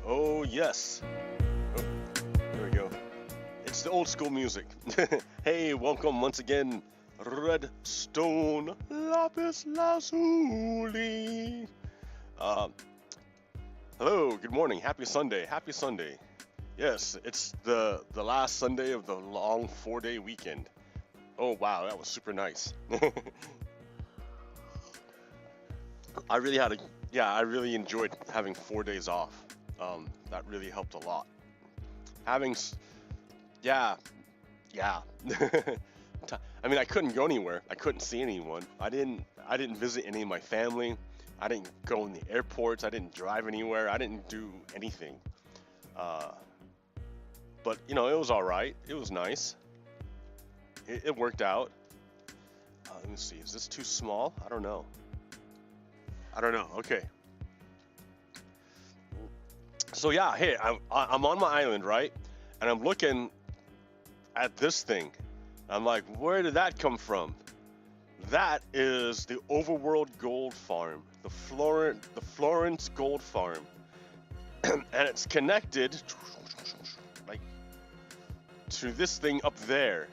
Oh, yes. Oh, there we go. It's the old school music. Hey, welcome once again, Redstone Lapis Lazuli. Hello, good morning. Happy Sunday. Happy Sunday. Yes, it's the last Sunday of the long 4-day weekend. Oh, wow, that was super nice. I really enjoyed having 4 days off. That really helped a lot. Yeah. I mean, I couldn't go anywhere. I couldn't see anyone. I didn't visit any of my family. I didn't go in the airports. I didn't drive anywhere. I didn't do anything. But it was all right. It was nice. It worked out. Let me see. Is this too small? I don't know. Okay. So yeah, hey, I'm on my island, right? And I'm looking at this thing. I'm like, where did that come from? That is the Overworld Gold Farm, the Florence Gold Farm, and it's connected like to this thing up there.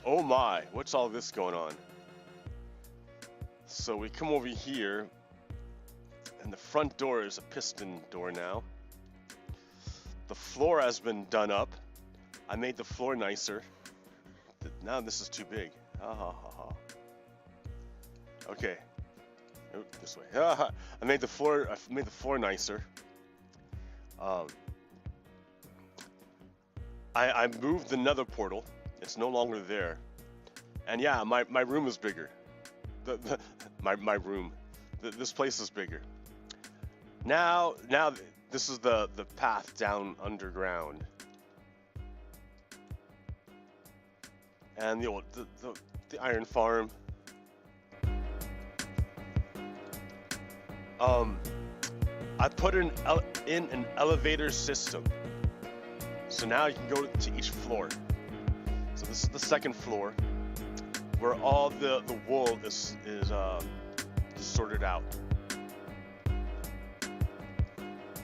Oh my, what's all this going on? So we come over here, and the front door is a piston door now. The floor has been done up. I made the floor nicer. Now this is too big. Okay. Oh, this way. I made the floor nicer. I moved the nether portal. It's no longer there. And yeah, my room is bigger. My room. This place is bigger. Now this is the path down underground. And the iron farm. I put in an elevator system. So now you can go to each floor. So this is the second floor, where all the wool is sorted out.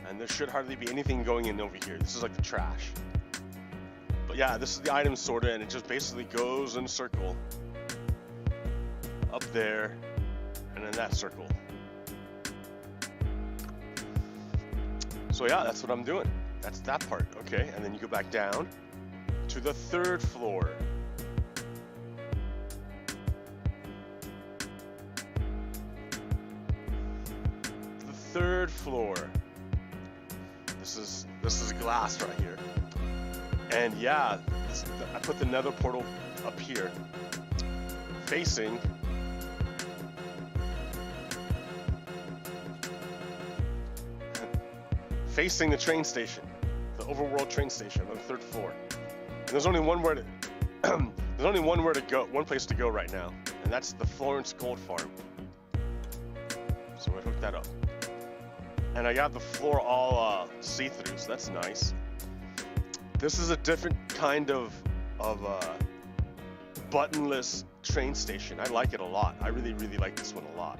And there should hardly be anything going in over here. This is like the trash. But yeah, this is the item sorter, and it just basically goes in a circle. Up there, and in that circle. So yeah, that's what I'm doing. That's that part, okay? And then you go back down to the third floor. The third floor. This is glass right here. And yeah, I put the nether portal up here, facing the train station, the Overworld train station on the third floor. And there's only one place to go right now, and that's the Florence Gold Farm. So I hooked that up. And I got the floor all see-through, so that's nice. This is a different kind of buttonless train station. I like it a lot. I really, really like this one a lot.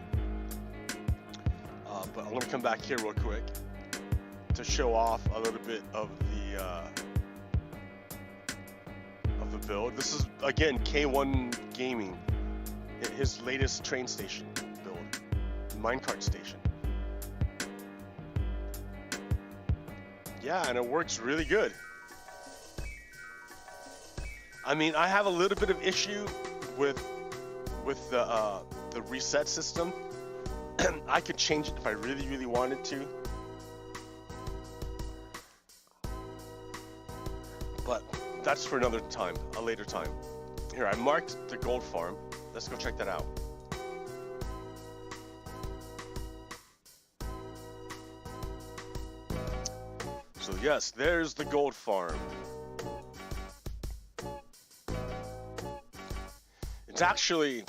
But I'm gonna come back here real quick to show off a little bit of the build. This is again K1 Gaming, his latest train station build, minecart station. Yeah, and it works really good. I mean, I have a little bit of issue with the reset system. I could change it if I really, really wanted to. But that's for another time, a later time. Here, I marked the gold farm. Let's go check that out. So yes, there's the gold farm. It's actually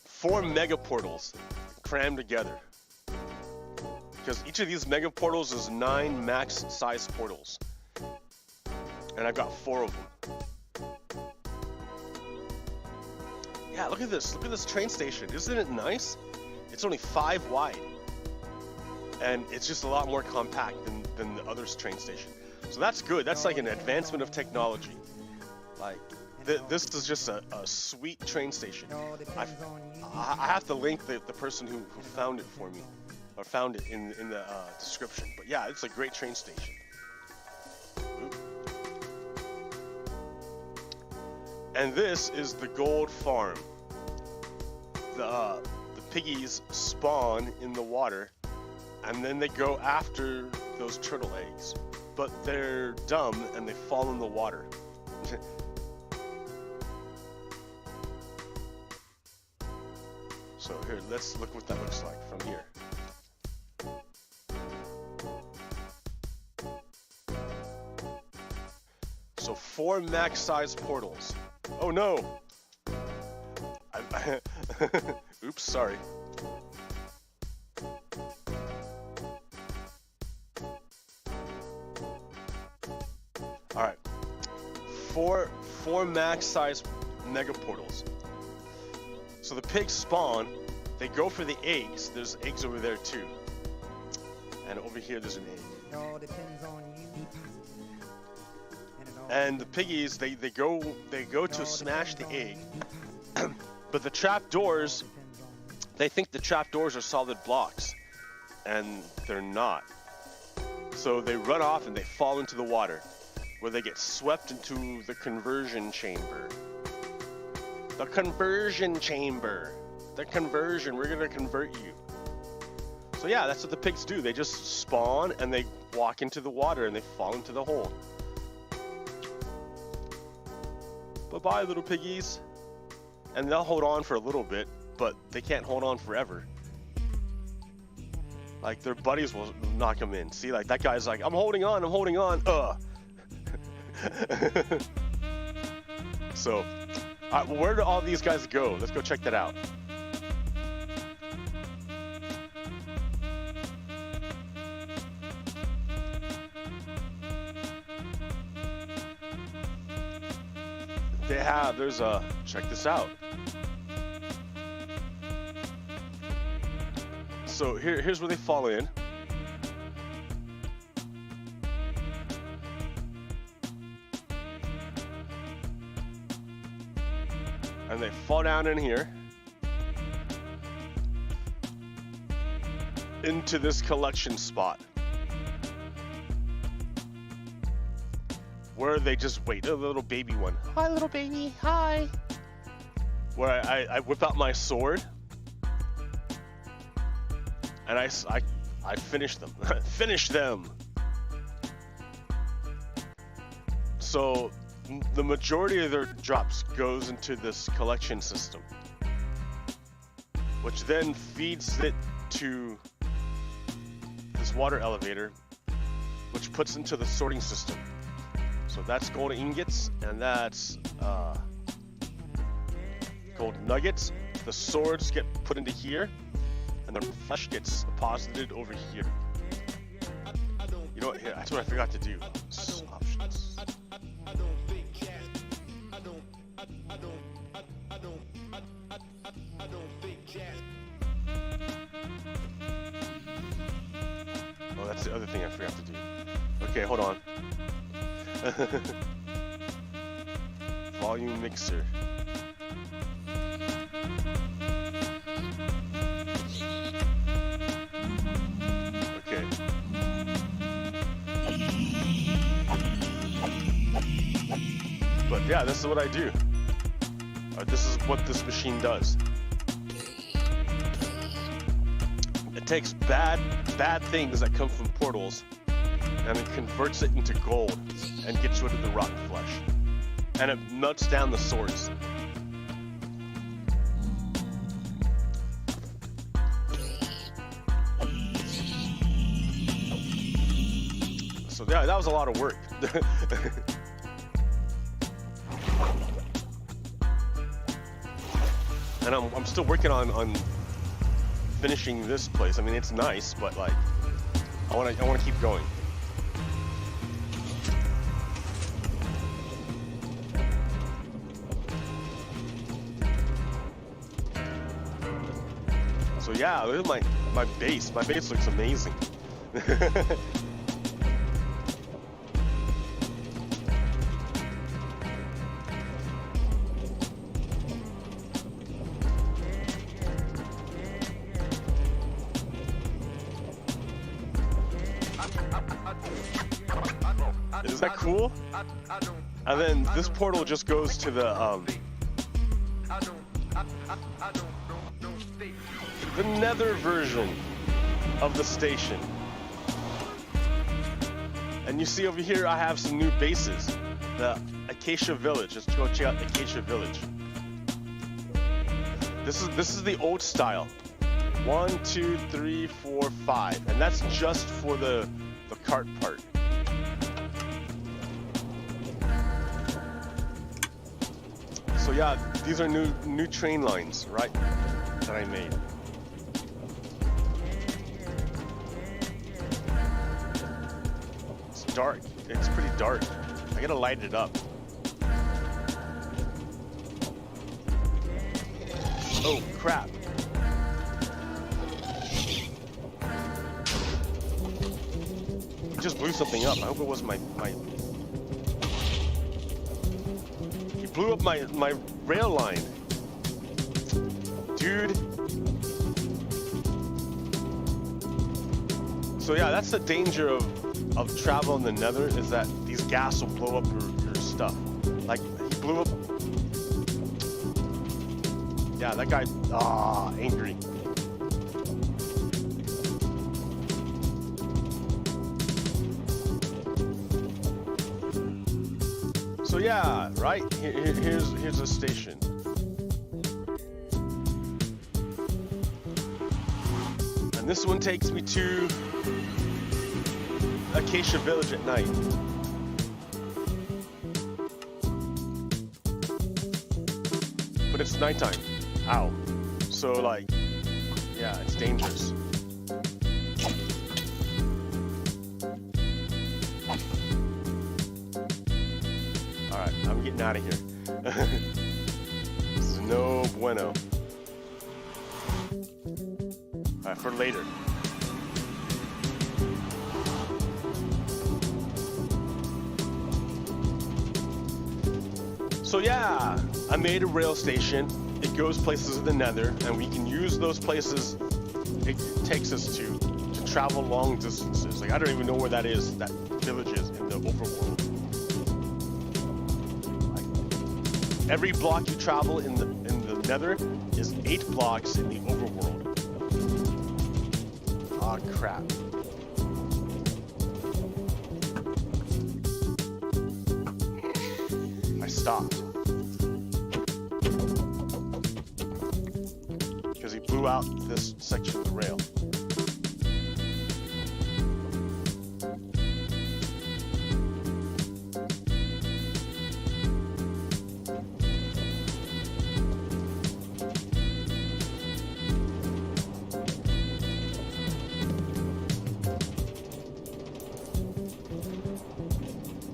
4 mega portals crammed together. Because each of these mega portals is 9 max size portals. And I've got 4 of them. Yeah, look at this. Look at this train station. Isn't it nice? It's only 5 wide. and it's just a lot more compact than the other train station. So that's good. That's like an advancement of technology. Like this is just a sweet train station. I have to link the person who found it for me, or found it in the description. But yeah, it's a great train station. Oop. And this is the gold farm. The piggies spawn in the water, and then they go after those turtle eggs. But they're dumb and they fall in the water. So here, let's look what that looks like from here. So 4 max size portals. Oh no! Oops, sorry. Alright. 4 max size mega portals. So the pigs spawn, they go for the eggs. There's eggs over there too. And over here there's an egg. It all depends on you. And the piggies, they go to smash the egg. But the trap doors, they think the trap doors are solid blocks, and they're not. So they run off and they fall into the water, where they get swept into the conversion chamber. The conversion chamber. The conversion. We're gonna convert you. So yeah, that's what the pigs do. They just spawn and they walk into the water and they fall into the hole. Bye-bye, little piggies. And they'll hold on for a little bit, but they can't hold on forever. Like, their buddies will knock them in. See, like, that guy's like, I'm holding on. So, where do all these guys go? Let's go check that out. Check this out. So here's where they fall in. And they fall down in here. Into this collection spot. Where they just wait. A little baby one. Hi, little baby. Hi. Where I whip out my sword. And I finish them. Finish them! So, the majority of their drops goes into this collection system. Which then feeds it to this water elevator. Which puts into the sorting system. So that's gold ingots, and that's gold nuggets. The swords get put into here, and the flesh gets deposited over here. You know what? Here, that's what I forgot to do. Options. Oh, that's the other thing I forgot to do. Okay, hold on. Volume mixer. Okay. But yeah, this is what I do. This is what this machine does. It takes bad things that come from portals, and it converts it into gold and gets rid of the rotten flesh. And it melts down the swords. So yeah, that was a lot of work. And I'm still working on finishing this place. I mean, it's nice, but like, I want to keep going. So yeah, look at my base. My base looks amazing. Is that cool? And then this portal just goes to the nether version of the station. And you see over here I have some new bases. The Acacia Village. Let's go check out Acacia Village. This is the old style. 1, 2, 3, 4, 5. And that's just for the cart part. So yeah, these are new train lines, right? That I made. It's dark. It's pretty dark. I gotta light it up. Oh crap. He just blew something up. I hope it wasn't my blew up my rail line. Dude. So yeah, that's the danger of travel in the nether, is that these gas will blow up your stuff. Like, he blew up. Yeah, that guy, angry. So yeah, right, here's a station. And this one takes me to Acacia Village at night. But it's nighttime. Ow. So like, yeah, it's dangerous. Alright, I'm getting out of here. This is no bueno. Alright, for later. So yeah, I made a rail station. It goes places in the nether, and we can use those places it takes us to travel long distances. Like, I don't even know where that village is in the overworld. Like, every block you travel in the nether is 8 blocks in the overworld. Ah, crap. I stopped. Because he blew out this section of the rail.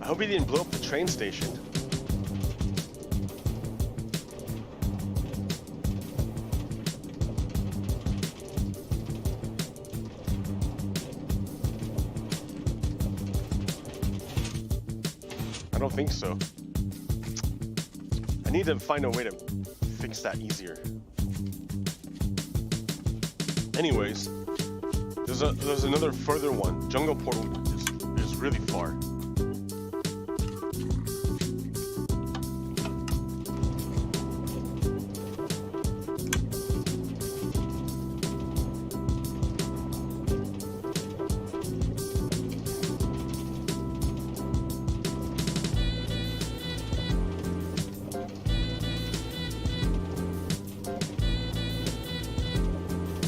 I hope he didn't blow up the train station. I don't think so. I need to find a way to fix that easier. Anyways, there's another further one. Jungle Portal is really far.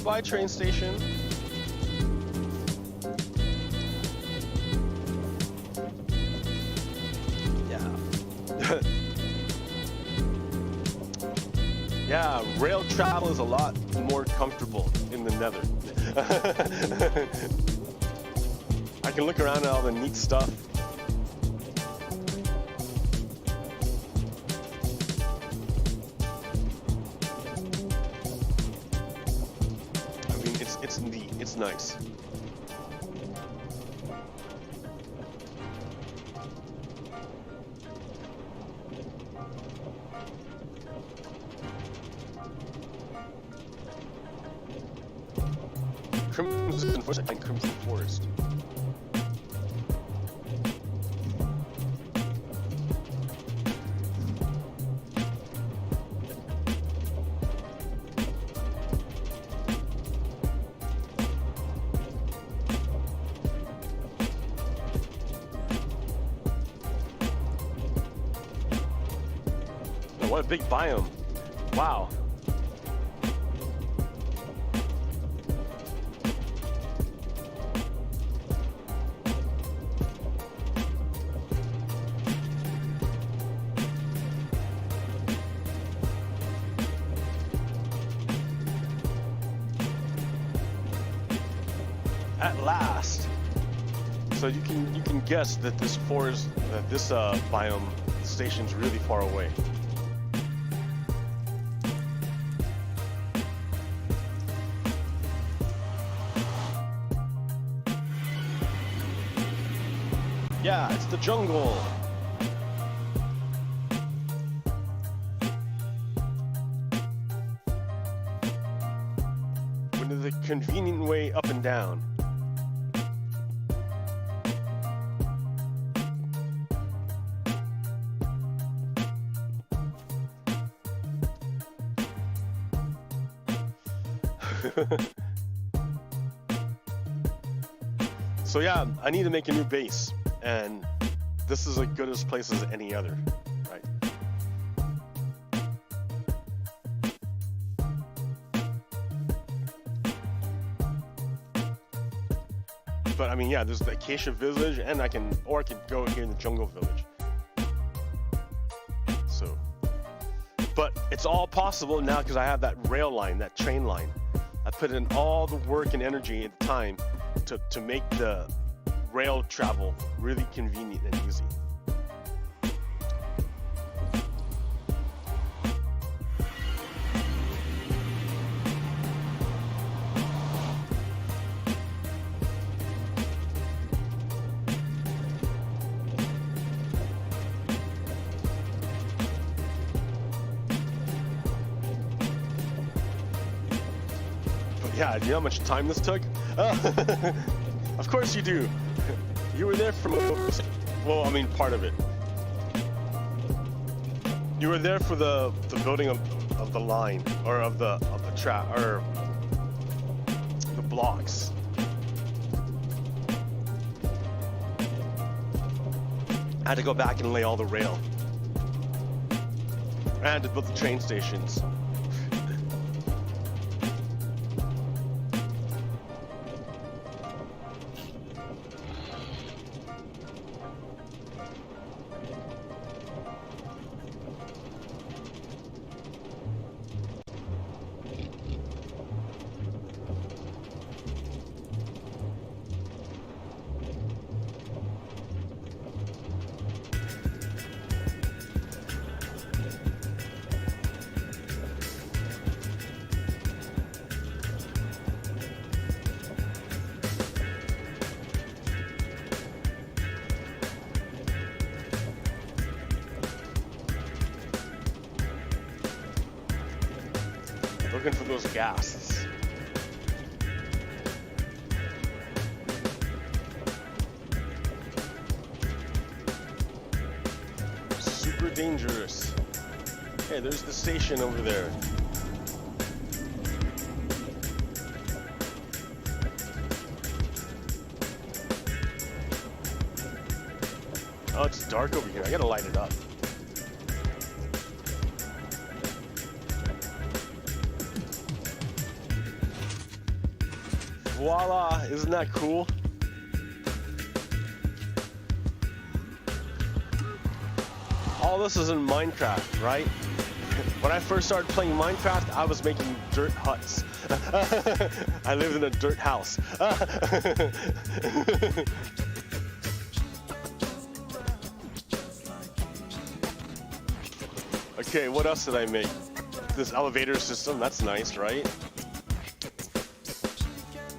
Bye, train station. Yeah. Yeah, rail travel is a lot more comfortable in the nether. I can look around at all the neat stuff. It's nice. Crimson Forest and Crimson Forest. What a big biome. Wow. At last. So you can guess that this forest, that this biome station's really far away. Yeah, it's the jungle. With the convenient way up and down. So yeah, I need to make a new base. And this is as good as place as any other, right? But I mean, yeah, there's the Acacia Village, and I can go here in the Jungle Village. So, but it's all possible now because I have that rail line, that train line. I put in all the work and energy and time to make the rail travel really convenient and easy. But yeah, do you know how much time this took? Of course you do. You were there for, well, I mean, part of it. You were there for the building of the line, or of the track, or the blocks. I had to go back and lay all the rail. I had to build the train stations. Looking for those ghasts. Super dangerous. Hey, there's the station over there. Oh, it's dark over here. I gotta light it up. Voila, isn't that cool? All this is in Minecraft, right? When I first started playing Minecraft, I was making dirt huts. I lived in a dirt house. Okay, what else did I make? This elevator system, that's nice, right?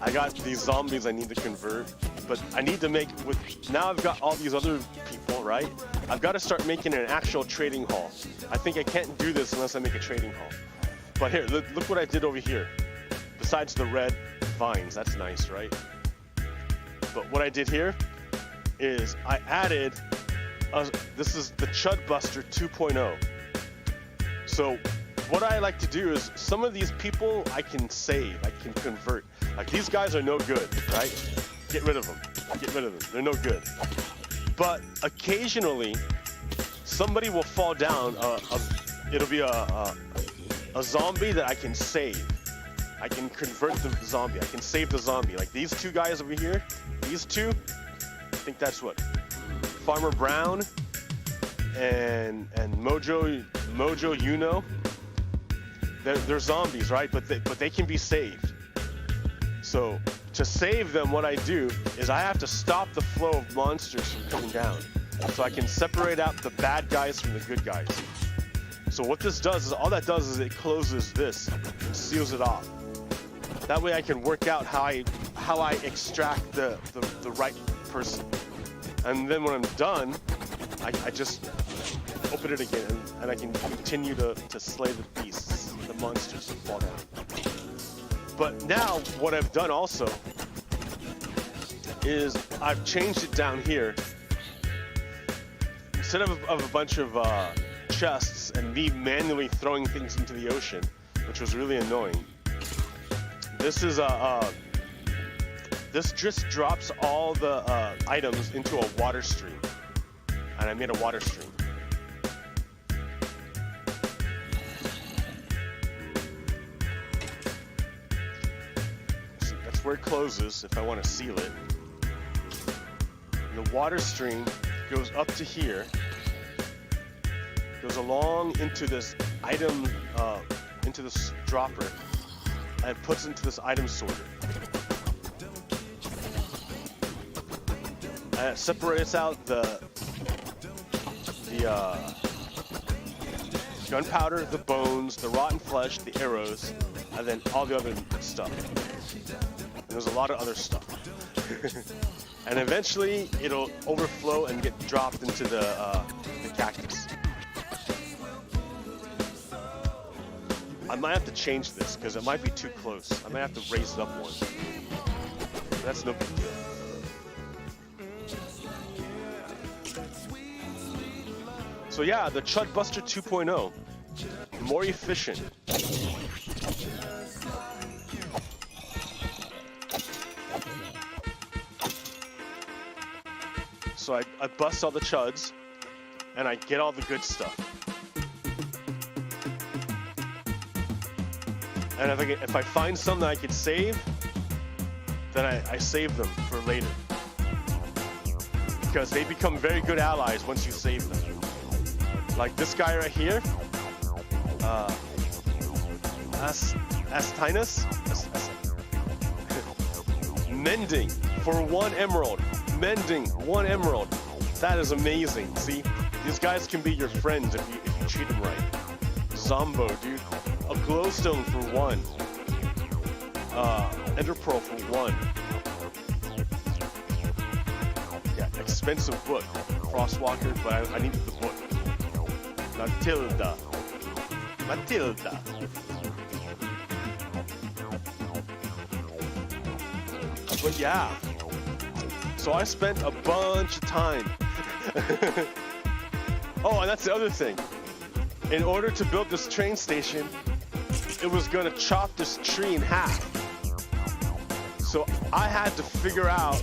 I got these zombies I need to convert, but I need to make with now I've got all these other people, right? I've got to start making an actual trading hall. I think I can't do this unless I make a trading hall. But here, look what I did over here. Besides the red vines, that's nice, right? But what I did here is I added this is the Chud Buster 2.0. So what I like to do is some of these people I can save, I can convert. Like these guys are no good, right? Get rid of them. Get rid of them. They're no good. But occasionally, somebody will fall down. It'll be a zombie that I can save. I can convert the zombie. I can save the zombie. Like these two guys over here. These two. I think that's what Farmer Brown and Mojo Uno. They're zombies, right? But they can be saved. So to save them, what I do is I have to stop the flow of monsters from coming down. So I can separate out the bad guys from the good guys. So what this does is all that does is it closes this and seals it off. That way I can work out how I extract the right person. And then when I'm done, I just open it again and I can continue to slay the beasts, the monsters that fall down. But now what I've done also is I've changed it down here. Instead of a bunch of chests and me manually throwing things into the ocean, which was really annoying, this is this just drops all the items into a water stream, and I made a water stream. So that's where it closes if I want to seal it. And the water stream goes up to here, goes along into this item, into this dropper, and puts into this item sorter. And it separates out the gunpowder, the bones, the rotten flesh, the arrows, and then all the other stuff. And there's a lot of other stuff. And eventually it'll overflow and get dropped into the cactus. I might have to change this because it might be too close. I might have to raise it up one. But that's no big deal. So yeah, the Chud Buster 2.0, more efficient. So I bust all the chuds, and I get all the good stuff. And if I find some that I can save, then I save them for later. Because they become very good allies once you save them. Like this guy right here, Astinus, mending for 1 emerald. Mending 1 emerald. That is amazing. See, these guys can be your friends if you treat them right. Zombo, dude. A glowstone for 1. Ender pearl for 1. Yeah, expensive book. Frostwalker, but I needed the book. Matilda. But yeah. So I spent a bunch of time. Oh, and that's the other thing. In order to build this train station, it was gonna chop this tree in half. So I had to figure out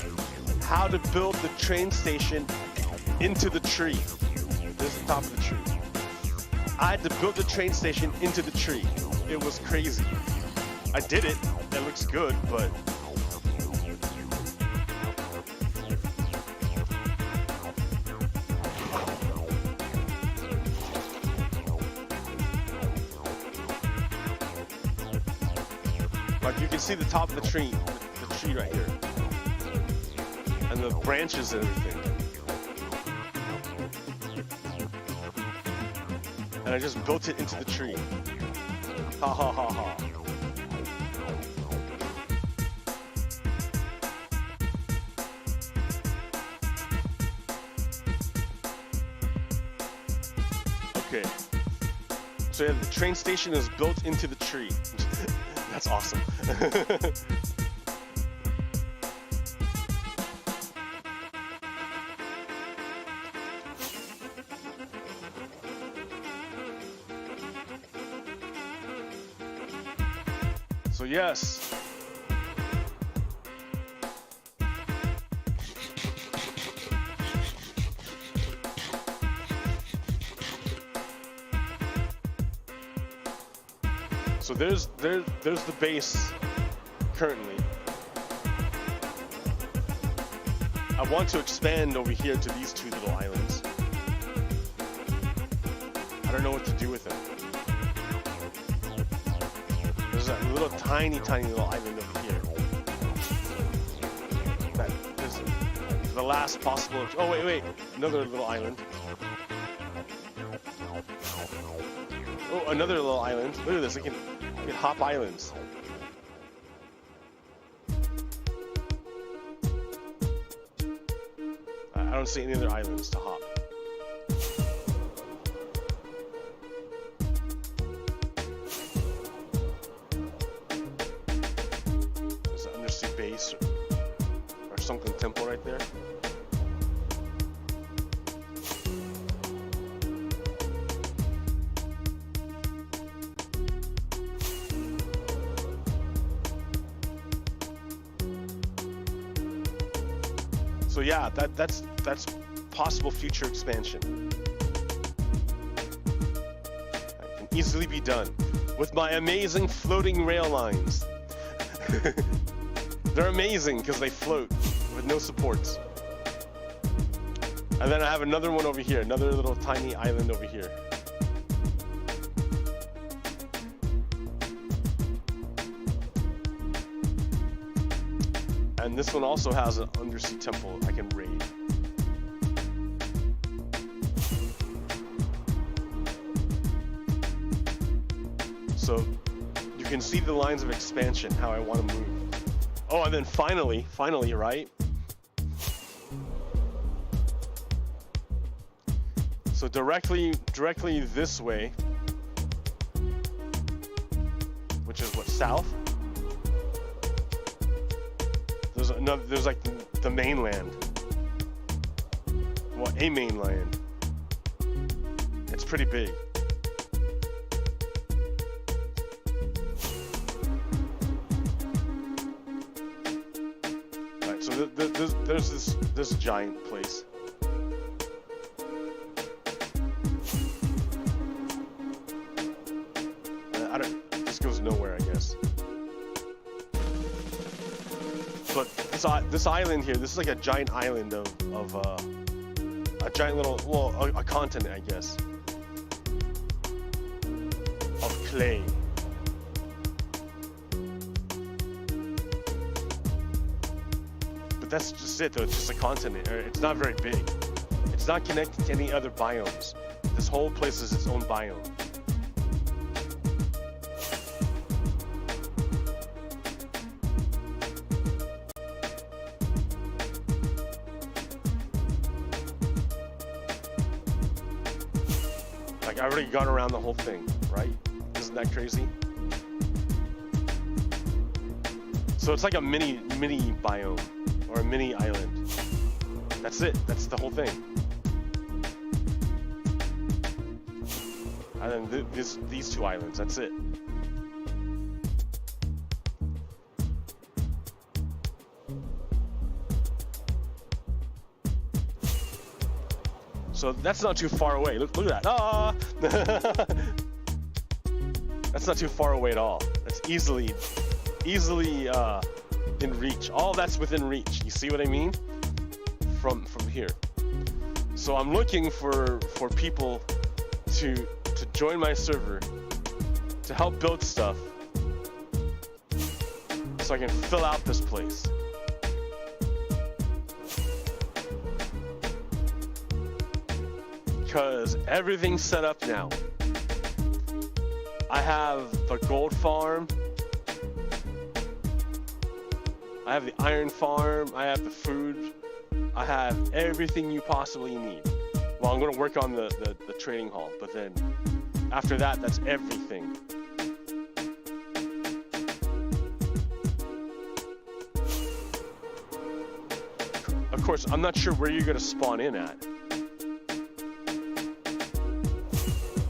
how to build the train station into the tree. This is the top of the tree. I had to build the train station into the tree. It was crazy. I did it. It looks good, but like you can see the top of the tree right here, and the branches and everything. And I just built it into the tree. Ha ha ha ha. Okay. So yeah, the train station is built into the tree. That's awesome. So yes. So there's the base currently. I want to expand over here to these two little islands. I don't know what to do with them. There's a little tiny little island over here. That is the last possible. Oh wait, another little island. Oh, another little island. Look at this. I can hop islands. I don't see any other islands to hop. There's an undersea base or sunken temple right there. So yeah, that's possible future expansion. That can easily be done with my amazing floating rail lines. They're amazing because they float with no supports. And then I have another one over here, another little tiny island over here. And this one also has an undersea temple I can raid. So you can see the lines of expansion, how I want to move. Oh, and then finally, right? So directly this way, which is what, south? There's like the mainland. Well, a mainland. It's pretty big. Right, so there's this giant place. This goes nowhere, I guess. But this island here, this is like a giant island of a giant little, well, a continent, I guess, of clay. But that's just it, though. It's just a continent. It's not very big. It's not connected to any other biomes. This whole place is its own biome. I already got around the whole thing, right? Isn't that crazy? So it's like a mini biome or a mini island. That's it. That's the whole thing. And then these two islands. That's it. So that's not too far away. Look at that. Ah! That's not too far away at all. That's easily in reach. All that's within reach. You see what I mean? From here. So I'm looking for people to join my server to help build stuff so I can fill out this place. Because everything's set up now. I have the gold farm. I have the iron farm. I have the food. I have everything you possibly need. Well, I'm gonna work on the trading hall, but then after that, that's everything. Of course, I'm not sure where you're gonna spawn in at.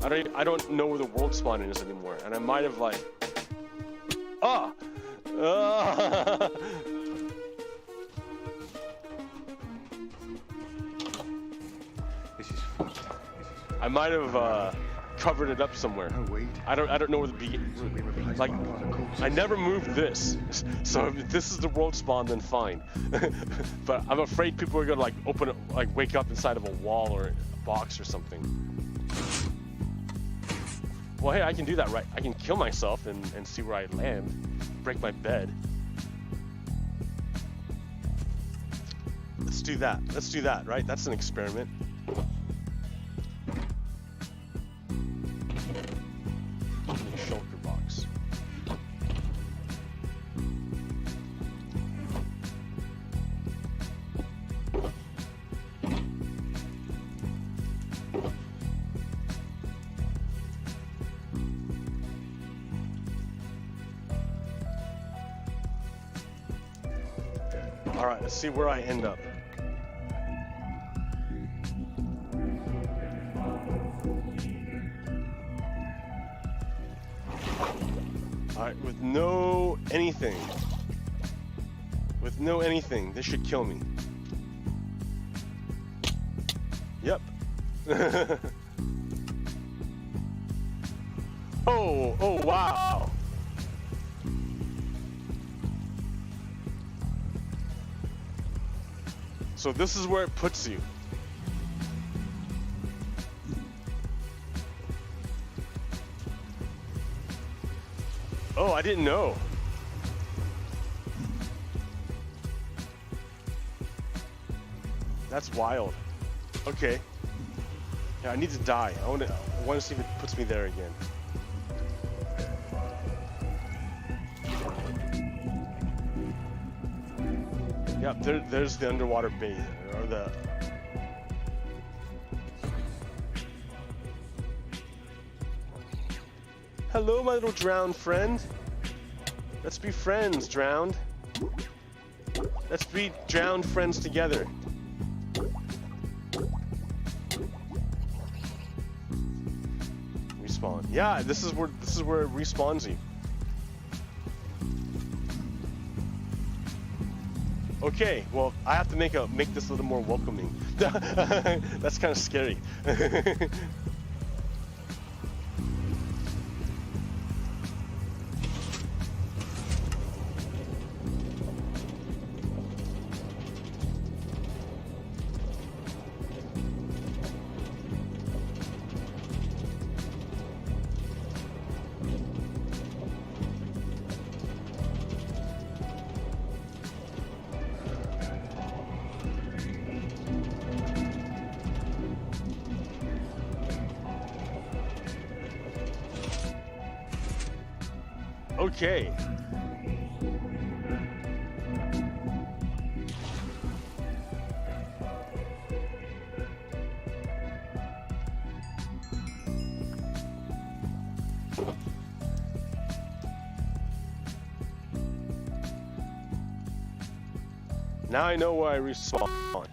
I don't know where the world spawning is anymore, and I might have like, This is fun. I might have covered it up somewhere. Oh wait. I don't know where the like. I never moved this, so if this is the world spawn, then fine. But I'm afraid people are gonna like open it, like wake up inside of a wall or a box or something. Well, hey, I can do that, right? I can kill myself and see where I land, break my bed. Let's do that. Let's do that, right? That's an experiment. Shulker box. All right, let's see where I end up. All right, with no anything. With no anything, this should kill me. Yep. Oh, wow. So this is where it puts you. Oh, I didn't know. That's wild. Okay. Yeah, I need to die. I want to see if it puts me there again. Yep, there's the underwater base, or the... Hello, my little drowned friend. Let's be friends, drowned. Let's be drowned friends together. Respawn. Yeah, this is where it respawns you. Okay, well, I have to make this a little more welcoming. That's kind of scary. Okay. Now I know where I respawn,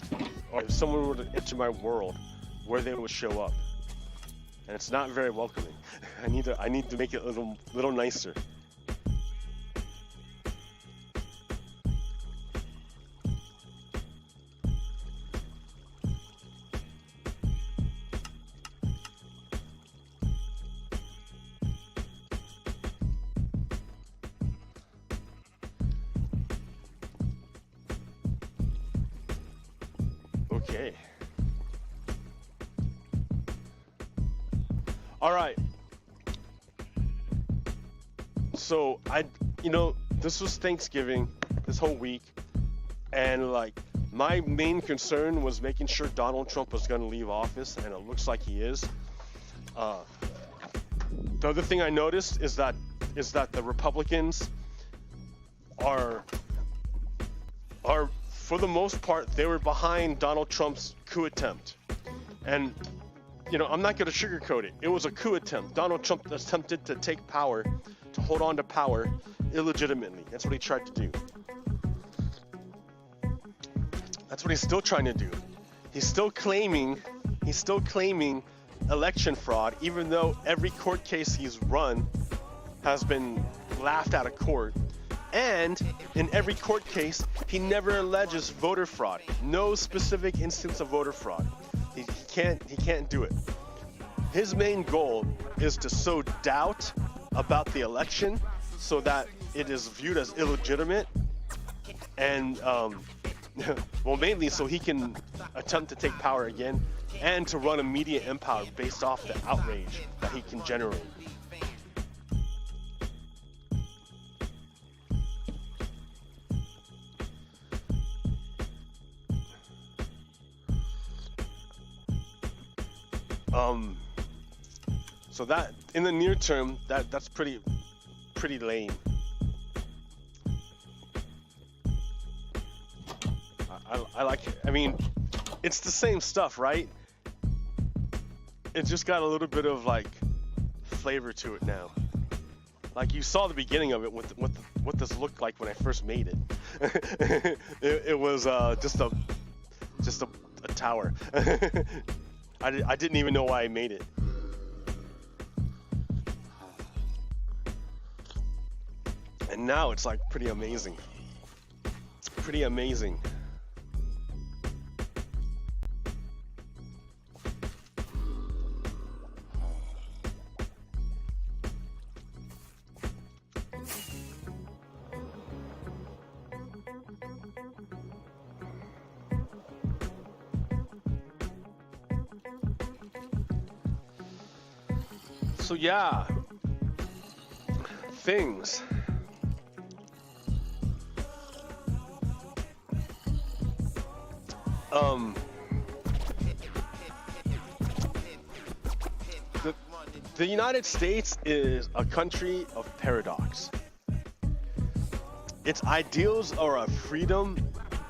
or if someone were to enter my world, where they would show up, and it's not very welcoming. I need to make it a little nicer. Okay. All right. So this was Thanksgiving, this whole week, and like my main concern was making sure Donald Trump was going to leave office, and it looks like he is. The other thing I noticed is that the Republicans are for the most part, they were behind Donald Trump's coup attempt. And, you know, I'm not going to sugarcoat it. It was a coup attempt. Donald Trump attempted to take power, to hold on to power illegitimately. That's what he tried to do. That's what he's still trying to do. He's still claiming election fraud, even though every court case he's run has been laughed out of court. And in every court case, he never alleges voter fraud. No specific instance of voter fraud. He can't do it. His main goal is to sow doubt about the election so that it is viewed as illegitimate, and well, mainly so he can attempt to take power again and to run a media empire based off the outrage that he can generate. So that in the near term, that's pretty lame. I like it. I mean, it's the same stuff, right? It just got a little bit of like flavor to it now. Like you saw the beginning of it, what this looked like when I first made it. it was just a tower. I didn't even know why I made it. And now it's like pretty amazing. It's pretty amazing. So yeah, things. The United States is a country of paradox. Its ideals are of freedom,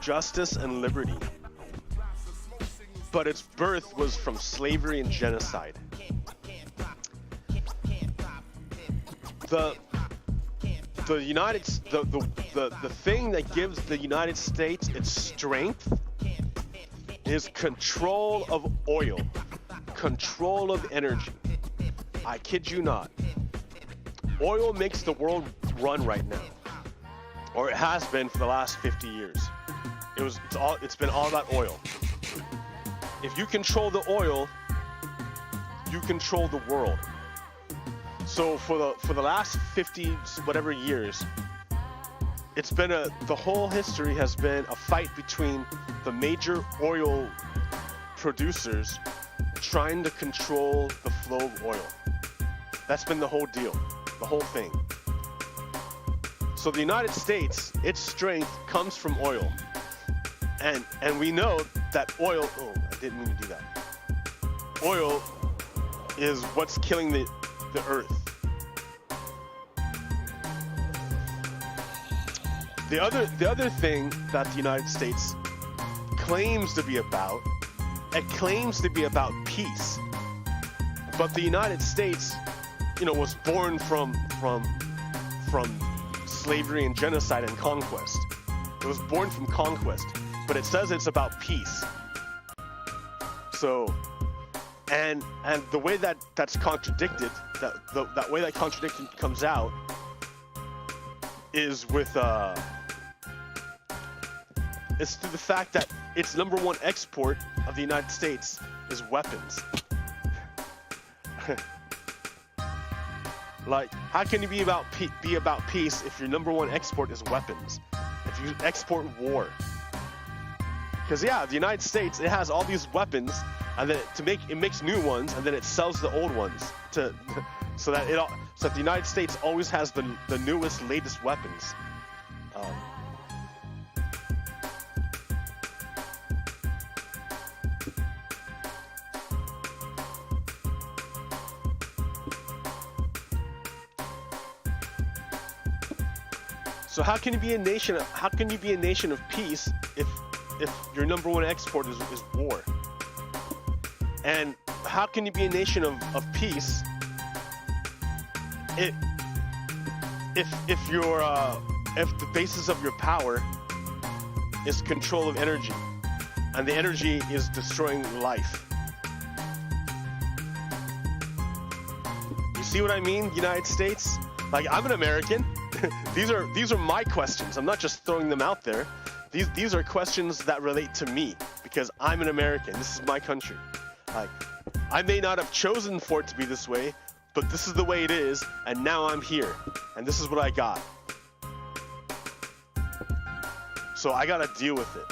justice, and liberty. But its birth was from slavery and genocide. The thing that gives the United States its strength is control of oil, control of energy. I kid you not. Oil makes the world run right now, or it has been for the last 50 years. It's been all about oil. If you control the oil, you control the world. So for the last 50 whatever years, it's been the whole history has been a fight between the major oil producers trying to control the flow of oil. That's been the whole deal, the whole thing. So the United States, its strength comes from oil. And we know that oil, oh, I didn't mean to do that. Oil is what's killing the earth. The other thing that the United States claims to be about, it claims to be about peace. But the United States, was born from slavery and genocide and conquest. It was born from conquest, but it says it's about peace. So, and the way that's contradicted, that way that contradiction comes out, is with it's through the fact that its number one export of the United States is weapons. Like, how can you be about peace if your number one export is weapons? If you export war? Because yeah, the United States, it has all these weapons, and then it makes new ones, and then it sells the old ones so that the United States always has the newest, latest weapons. So how can you be a nation of peace if your number one export is war? And how can you be a nation of peace if the basis of your power is control of energy, and the energy is destroying life? You see what I mean, United States? Like, I'm an American. These are my questions. I'm not just throwing them out there. These are questions that relate to me because I'm an American. This is my country. Like, I may not have chosen for it to be this way, but this is the way it is, and now I'm here, and this is what I got. So I gotta deal with it.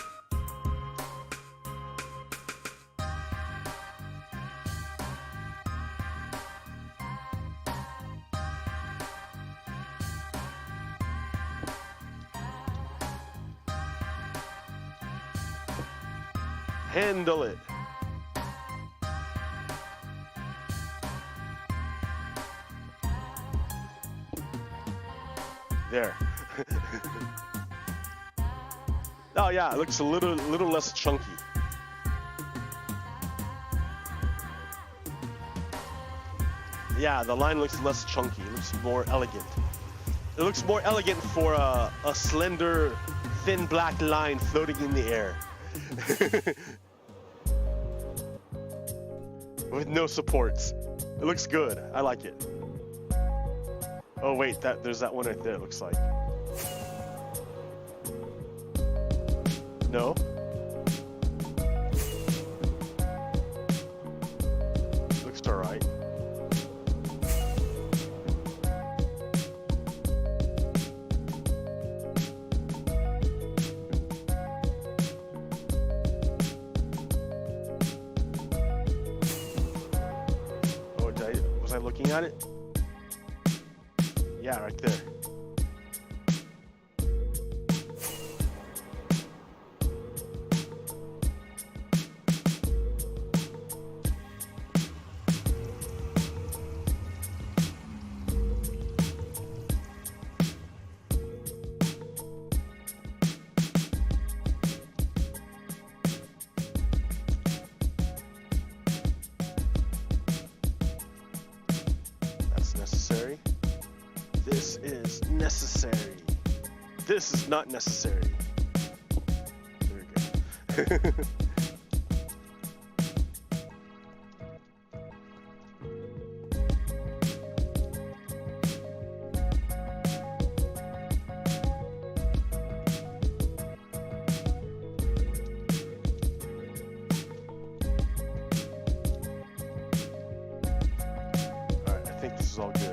Handle it. There. Oh yeah, it looks a little less chunky. Yeah, the line looks less chunky. It looks more elegant. It looks more elegant for a slender, thin black line floating in the air. With no supports. It looks good. I like it. Oh wait, there's that one right there, it looks like. No? Looks alright. Oh, was I looking at it? Yeah, right there. That's necessary. This is necessary. This is not necessary. There we go. Alright, I think this is all good.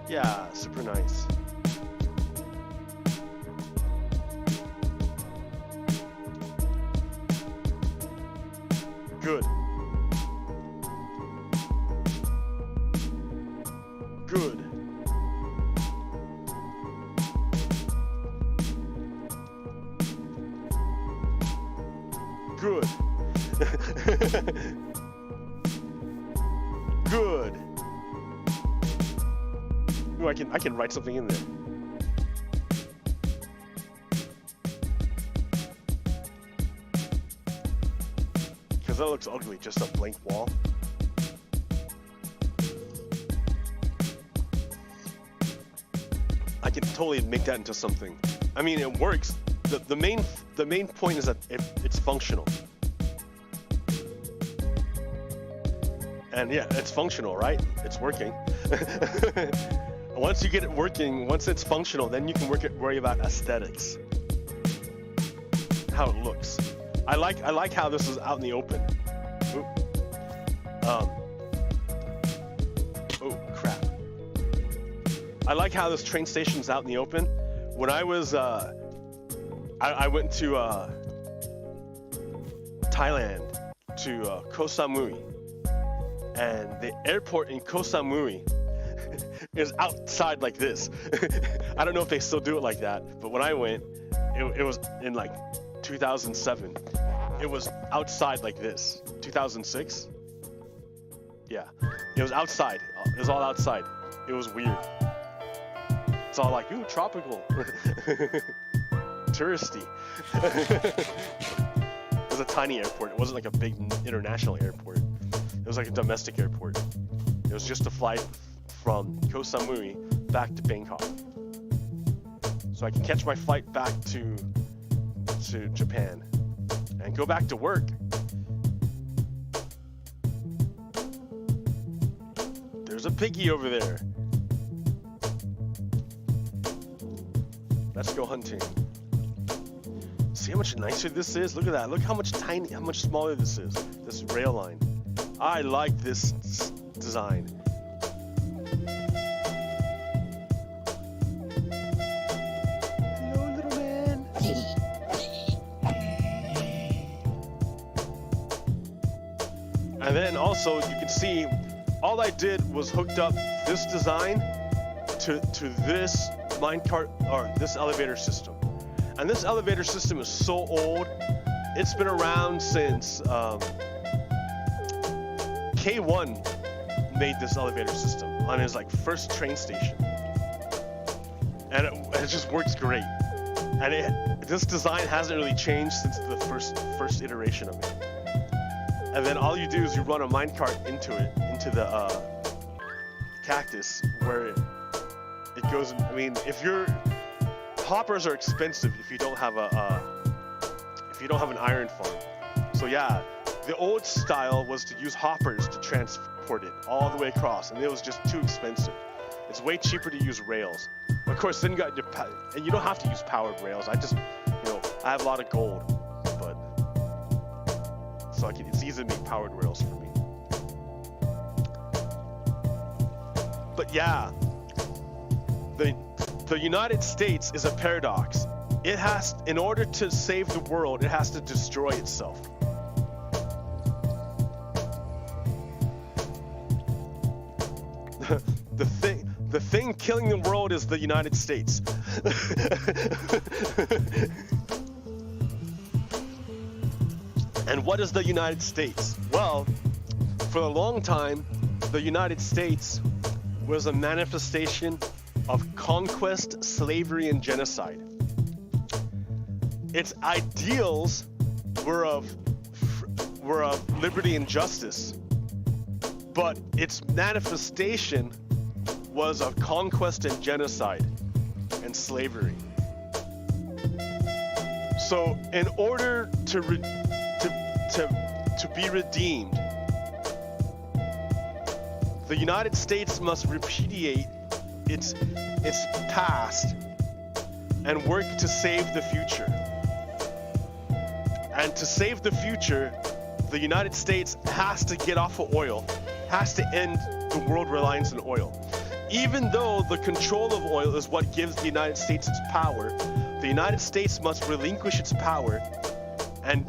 Yeah, super nice. Good. Good. Good. Good. Ooh, I can write something in there. Because that looks ugly, just a blank wall. I can totally make that into something. I mean, it works. The main point is that it's functional. And yeah, it's functional, right? It's working. Once you get it working, once it's functional, then you can worry about aesthetics. How it looks. I like how this is out in the open. Ooh. Oh crap. I like how this train station's out in the open. When I was I went to Thailand to Koh Samui, and the airport in Koh Samui is outside like this. I don't know if they still do it like that, but when I went, it was in like 2007. It was outside like this. 2006. Yeah, it was outside. It was all outside. It was weird. It's all like, ooh, tropical, touristy. It was a tiny airport. It wasn't like a big international airport. It was like a domestic airport. It was just a flight from Koh Samui back to Bangkok. So I can catch my flight back to Japan and go back to work. There's a piggy over there. Let's go hunting. See how much nicer this is? Look at that. Look how much smaller this is. This rail line. I like this design. Hello, little man. And then also you can see all I did was hooked up this design to this minecart or this elevator system. And this elevator system is so old. It's been around since K1 made this elevator system on his like first train station. And it just works great. And this design hasn't really changed since the first iteration of it. And then all you do is you run a minecart into the cactus where it goes. I mean, hoppers are expensive if you don't have an iron farm. So yeah, the old style was to use hoppers to transport it all the way across, and it was just too expensive. It's way cheaper to use rails. Of course, then you got and you don't have to use powered rails. I just, I have a lot of gold, but so it's easy to make powered rails for me. But yeah, the United States is a paradox. In order to save the world, it has to destroy itself. The thing killing the world is the United States. And what is the United States? Well, for a long time, the United States was a manifestation of conquest, slavery, and genocide. Its ideals were of liberty and justice, but its manifestation was of conquest and genocide and slavery. So, in order to be redeemed, the United States must repudiate its past and work to save the future. And to save the future, the United States has to get off of oil, has to end the world reliance on oil. Even though the control of oil is what gives the United States its power, the United States must relinquish its power and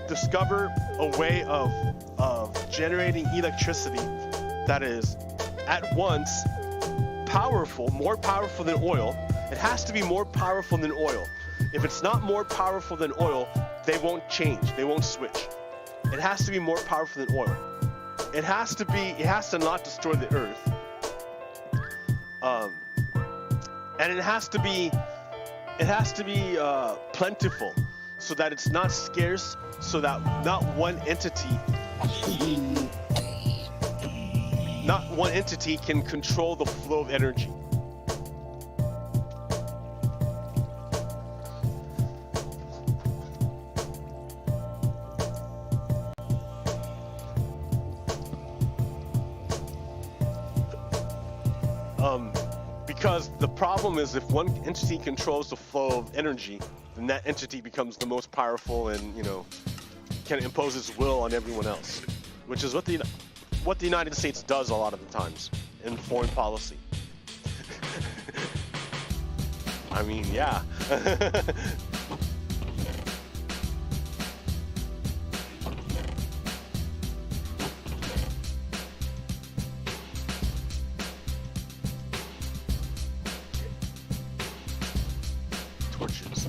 discover a way of generating electricity that is at once powerful, more powerful than oil. It has to be more powerful than oil. If it's not more powerful than oil, they won't change, they won't switch. It has to be more powerful than oil. It has to not destroy the earth. And it has to be plentiful, so that it's not scarce, so that not one entity can control the flow of energy. Because the problem is, if one entity controls the flow of energy, then that entity becomes the most powerful and, can impose its will on everyone else, which is what the United States does a lot of the times in foreign policy. I mean, yeah. Torches.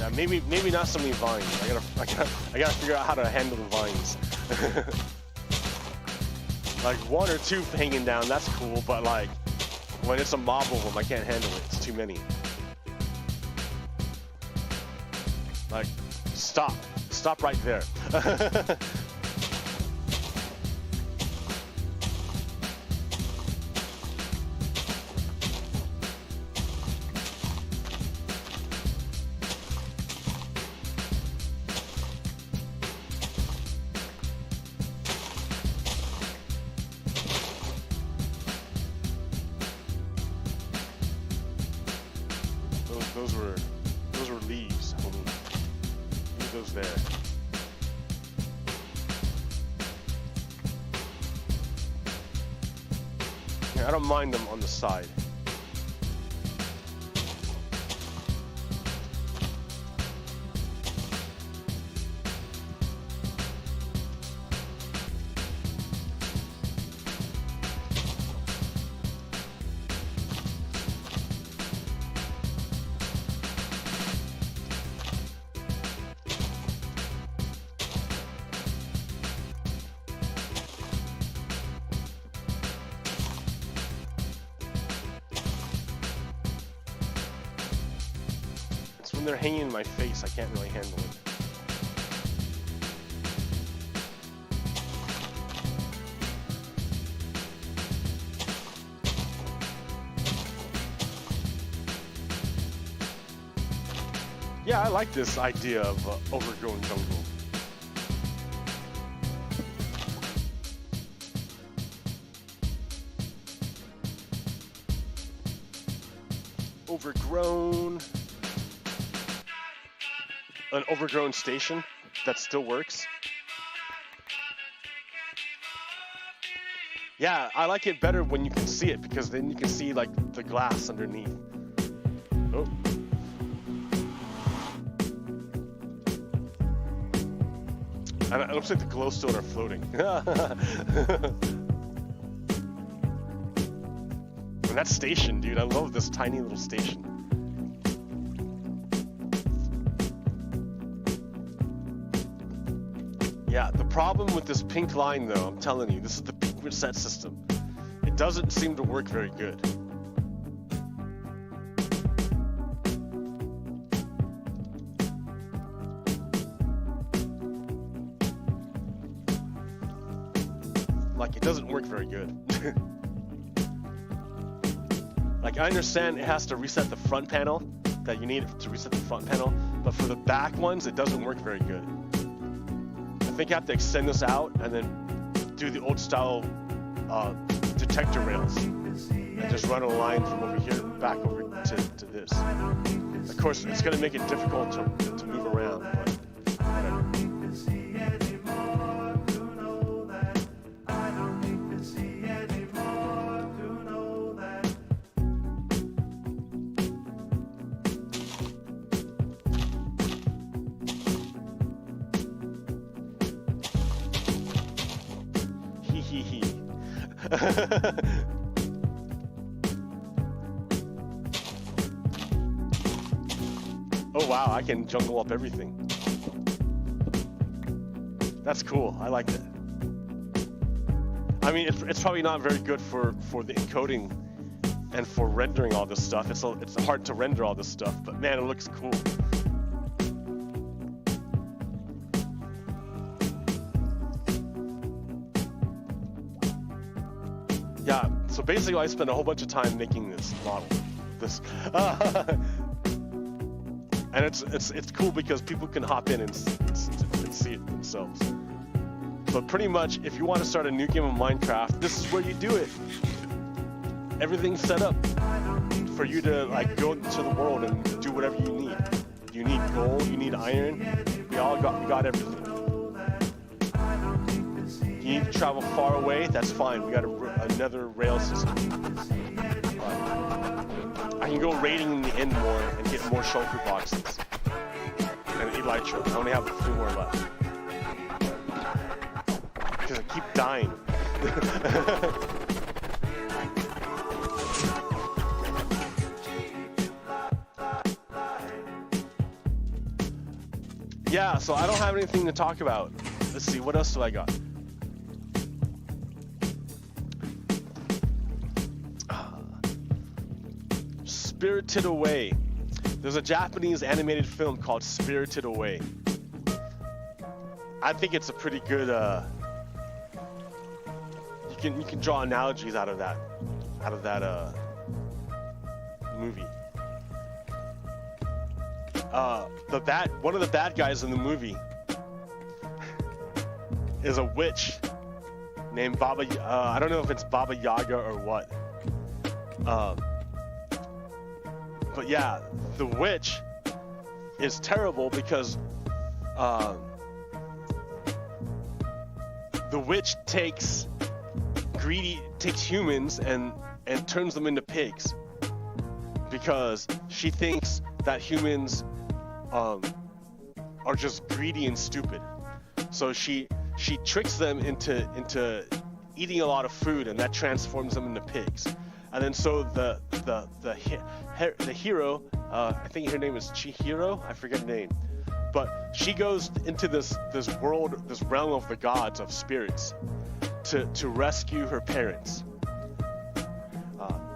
Yeah, maybe not so many vines. I gotta figure out how to handle the vines. Like 1 or 2 hanging down, that's cool, but like when it's a mob of them, I can't handle it. It's too many. Like, stop right there. Those were leaves, homie. Leave those there. Yeah, I don't mind them on the side. When they're hanging in my face, I can't really handle it. Yeah, I like this idea of overgrown jungle. Overgrown. An overgrown station that still works. Yeah, I like it better when you can see it, because then you can see like the glass underneath. Oh. And it looks like the glowstone are floating. And that station, dude, I love this tiny little station. Yeah, the problem with this pink line, though, I'm telling you, this is the peak reset system. It doesn't seem to work very good. Like, it doesn't work very good. Like, I understand it has to reset the front panel, that you need to reset the front panel, but for the back ones, it doesn't work very good. I think you have to extend this out and then do the old style detector rails and just run a line from over here back over to this. Of course, it's going to make it difficult to move around, but whatever. Oh wow, I can jungle up everything. That's cool. I like that. I mean, it's probably not very good for the encoding and for rendering all this stuff. It's hard to render all this stuff, but man, it looks cool. Yeah, so basically I spent a whole bunch of time making this model. And it's cool because people can hop in and see it themselves. But pretty much, if you want to start a new game of Minecraft, this is where you do it. Everything's set up for you to like go into the world and do whatever you need. You need gold, you need iron. We got everything. You need to travel far away, that's fine. We got another rail system. I can go raiding in the end more and get more shulker boxes. And elytra. I only have a few more left. Because I keep dying. yeah, so I don't have anything to talk about. Let's see, what else do I got? Spirited Away. There's a Japanese animated film called Spirited Away. I think it's a pretty good. You can draw analogies out of that movie. One of the bad guys in the movie is a witch named Baba. I don't know if it's Baba Yaga or what. But yeah, the witch is terrible because the witch takes humans and turns them into pigs because she thinks that humans are just greedy and stupid. So she tricks them into eating a lot of food, and that transforms them into pigs. And then so the hero, I think her name is Chihiro, I forget her name, but she goes into this world, this realm of the gods, of spirits, to rescue her parents.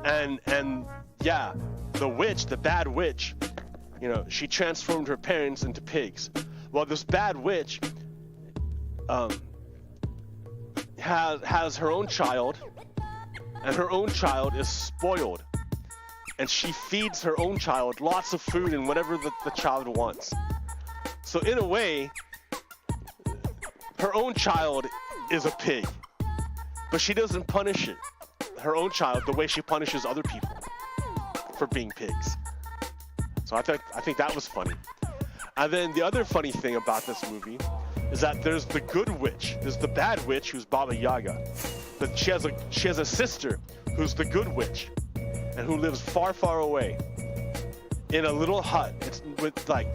And yeah, the witch, the bad witch, she transformed her parents into pigs. Well, this bad witch has her own child, and her own child is spoiled, and she feeds her own child lots of food and whatever the child wants. So in a way, her own child is a pig, but she doesn't punish her own child the way she punishes other people for being pigs. So I think that was funny. And then the other funny thing about this movie is that there's the good witch, there's the bad witch who's Baba Yaga, but she has a sister who's the good witch, and who lives far, far away in a little hut. It's like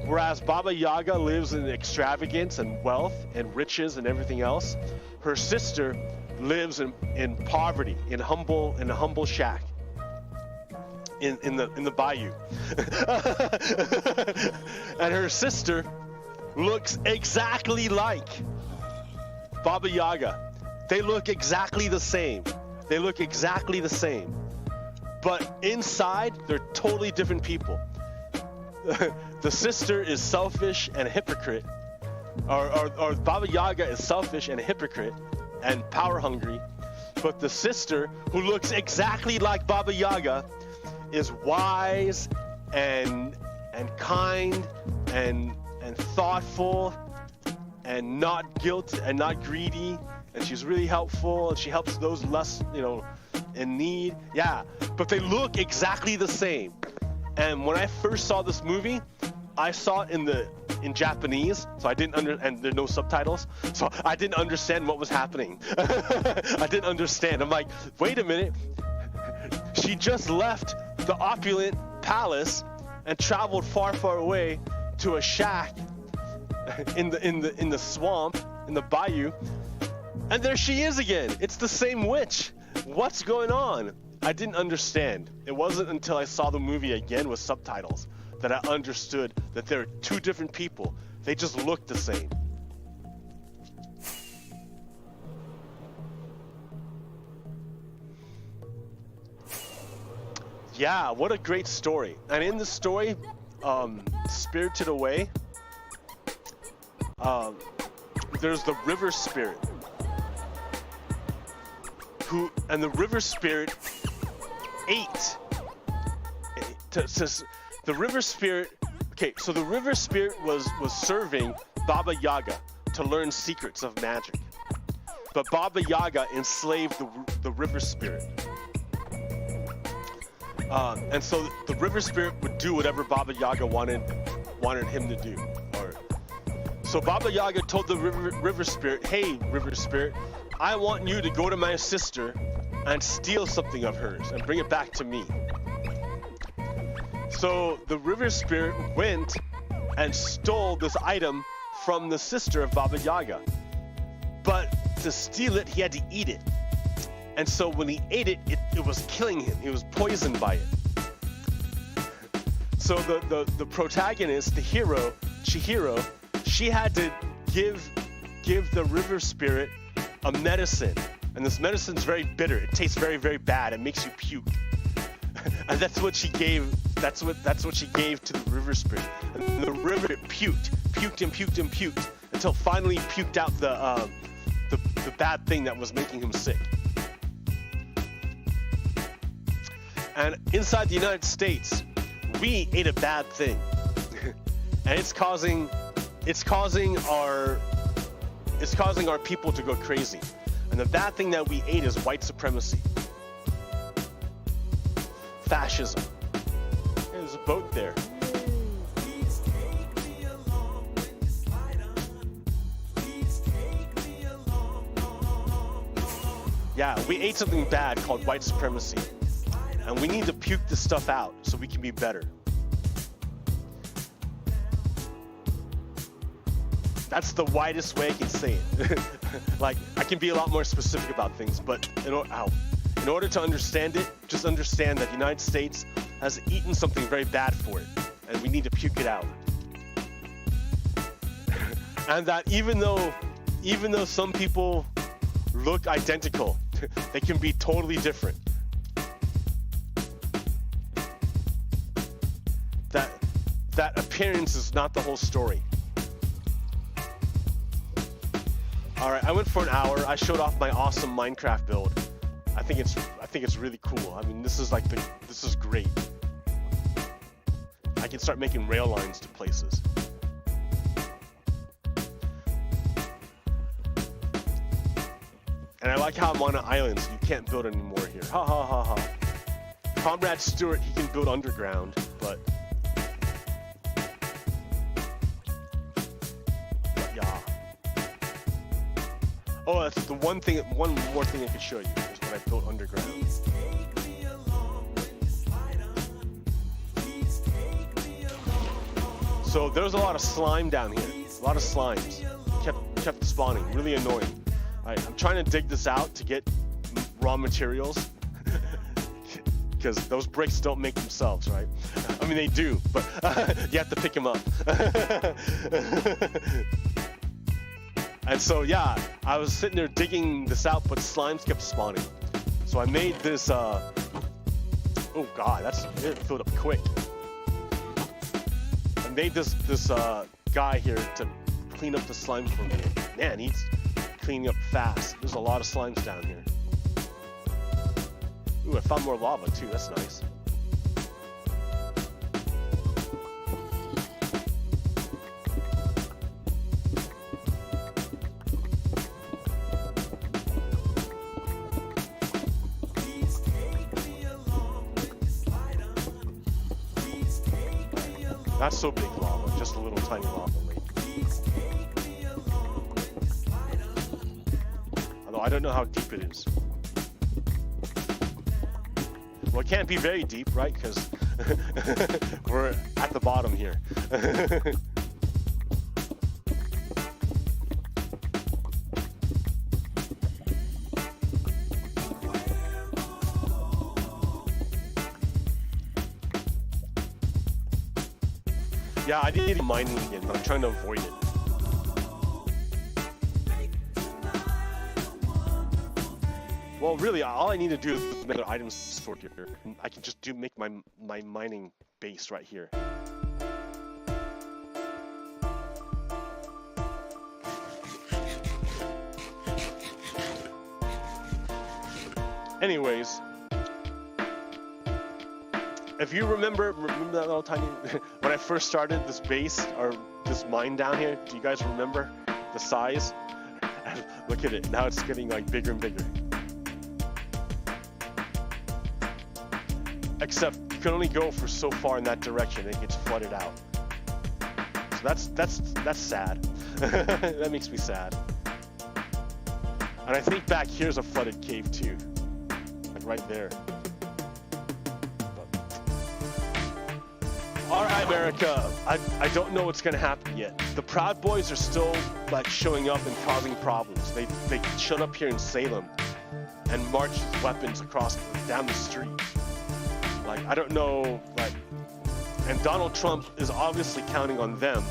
whereas Baba Yaga lives in extravagance and wealth and riches and everything else, her sister lives in poverty, in a humble shack in the bayou. And her sister looks exactly like Baba Yaga. They look exactly the same. But inside, they're totally different people. The sister is selfish and a hypocrite. Or Baba Yaga is selfish and a hypocrite and power hungry. But the sister, who looks exactly like Baba Yaga, is wise and kind and thoughtful and not guilty and not greedy, and she's really helpful, and she helps those less in need. Yeah, but they look exactly the same. And when I first saw this movie, I saw it in Japanese, so I didn't and there are no subtitles, so I didn't understand what was happening. I didn't understand. I'm like, wait a minute, she just left the opulent palace and traveled far, far away to a shack in the swamp, in the bayou, and there she is again. It's the same witch. What's going on? I didn't understand. It wasn't until I saw the movie again with subtitles that I understood that they're two different people. They just look the same. Yeah, what a great story. And in the story, Spirited Away, there's the river spirit, and the river spirit ate. The river spirit, okay, so the river spirit was serving Baba Yaga to learn secrets of magic. But Baba Yaga enslaved the river spirit. And so the river spirit would do whatever Baba Yaga wanted him to do. So Baba Yaga told the river spirit, "Hey, river spirit, I want you to go to my sister and steal something of hers and bring it back to me." So the river spirit went and stole this item from the sister of Baba Yaga. But to steal it, he had to eat it. And so when he ate it, it was killing him. He was poisoned by it. so the protagonist, the hero, Chihiro, she had to give the river spirit a medicine, and this medicine's very bitter. It tastes very, very bad. It makes you puke. And that's what she gave. That's what she gave to the river spirit. And the river puked until finally puked out the bad thing that was making him sick. And inside the United States, we ate a bad thing, and it's causing our people to go crazy. And the bad thing that we ate is white supremacy, fascism. Hey, there's a boat there. Yeah, we ate something bad called white supremacy, and we need to puke this stuff out so we can be better. That's the widest way I can say it. Like, I can be a lot more specific about things, but in order to understand it, just understand that the United States has eaten something very bad for it, and we need to puke it out. And that even though some people look identical, they can be totally different. That appearance is not the whole story. All right, I went for an hour. I showed off my awesome Minecraft build. I think it's really cool. I mean, this is great. I can start making rail lines to places. And I like how I'm on an island, so you can't build anymore here. Ha ha ha ha. Comrade Stewart, he can build underground, but yeah. Oh, that's the one more thing I could show you is what I built underground. So there's a lot of slime down here. A lot of slimes. Kept spawning. Really annoying. Alright, I'm trying to dig this out to get raw materials. Because those bricks don't make themselves, right? I mean, they do, but you have to pick them up. And so, yeah, I was sitting there digging this out, but slimes kept spawning. So I made this, oh God, it filled up quick. I made this guy here to clean up the slimes for me. Man, he's cleaning up fast. There's a lot of slimes down here. Ooh, I found more lava too, that's nice. Not so big lava, just a little tiny lava lake. Although I don't know how deep it is. Well, it can't be very deep, right? Because we're at the bottom here. Yeah, I need mining again, but I'm trying to avoid it. Well, really, all I need to do is make an item sort here. I can just make my mining base right here. Anyways, if you remember that little tiny, when I first started this base, or this mine down here, do you guys remember the size? Look at it, now it's getting like bigger and bigger. Except you can only go for so far in that direction, and it gets flooded out. So that's sad. That makes me sad. And I think back here's a flooded cave too, like right there. All right, America, I don't know what's gonna happen yet. The Proud Boys are still like showing up and causing problems. They showed up here in Salem and marched with weapons down the street. Like, I don't know, like, And Donald Trump is obviously counting on them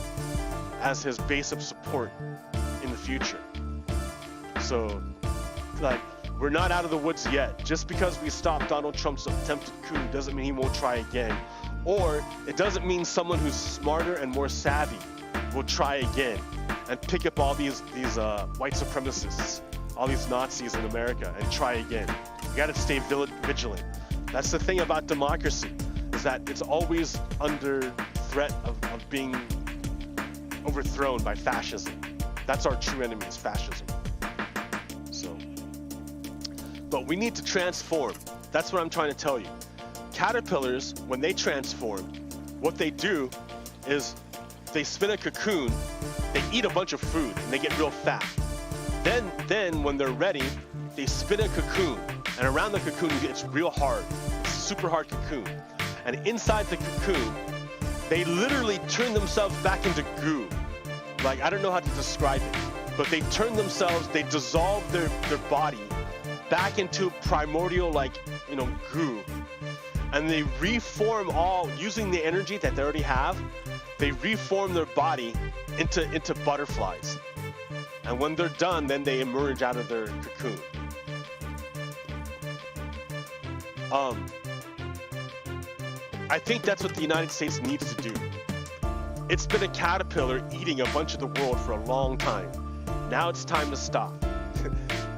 as his base of support in the future. So, like, we're not out of the woods yet. Just because we stopped Donald Trump's attempted coup doesn't mean he won't try again. Or it doesn't mean someone who's smarter and more savvy will try again and pick up all these white supremacists, all these Nazis in America and try again. We gotta stay vigilant. That's the thing about democracy, is that it's always under threat of being overthrown by fascism. That's our true enemy, is fascism. So, but we need to transform. That's what I'm trying to tell you. Caterpillars, when they transform, what they do is they spin a cocoon, they eat a bunch of food, and they get real fat. Then when they're ready, they spin a cocoon, and around the cocoon it's real hard. It's a super hard cocoon. And inside the cocoon, they literally turn themselves back into goo. Like, I don't know how to describe it, but they turn themselves, they dissolve their body back into primordial, like, goo. And they reform all, using the energy that they already have, they reform their body into butterflies. And when they're done, then they emerge out of their cocoon. I think that's what the United States needs to do. It's been a caterpillar eating a bunch of the world for a long time. Now it's time to stop.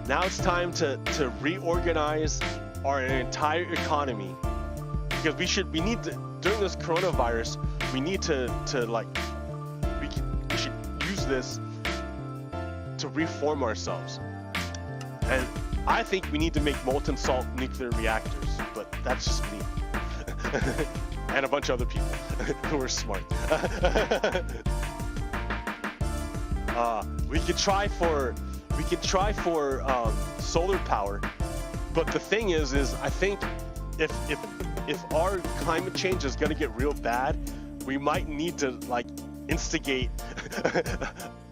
Now it's time to reorganize our entire economy, because we need to, during this coronavirus, we need to we should use this to reform ourselves. And I think we need to make molten salt nuclear reactors, but that's just me. And a bunch of other people who are smart. We could try for solar power, but the thing is I think if our climate change is going to get real bad, we might need to instigate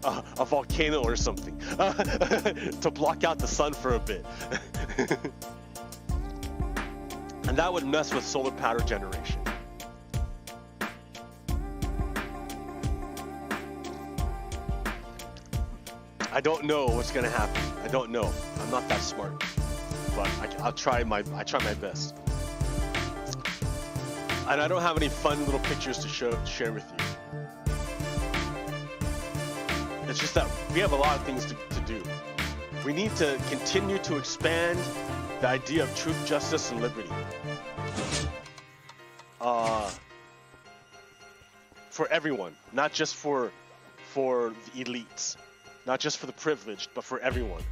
a volcano or something to block out the sun for a bit. And that would mess with solar power generation. I don't know what's gonna happen. I don't know. I'm not that smart, but I'll try my best. And I don't have any fun little pictures to share with you. It's just that we have a lot of things to do. We need to continue to expand the idea of truth, justice, and liberty. For everyone, not just for the elites, not just for the privileged, but for everyone.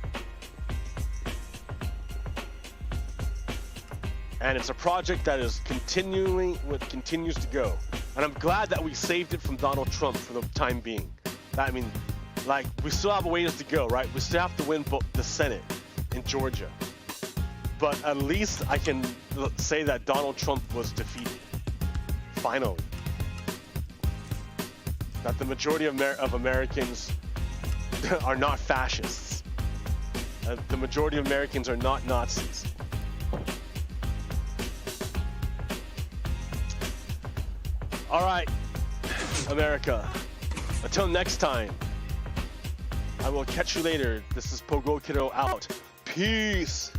And it's a project that is continues to go. And I'm glad that we saved it from Donald Trump for the time being. We still have a ways to go, right? We still have to win the Senate in Georgia. But at least I can say that Donald Trump was defeated. Finally. That the majority of Americans are not fascists. The majority of Americans are not Nazis. All right, America. Until next time, I will catch you later. This is Pogokero out. Peace.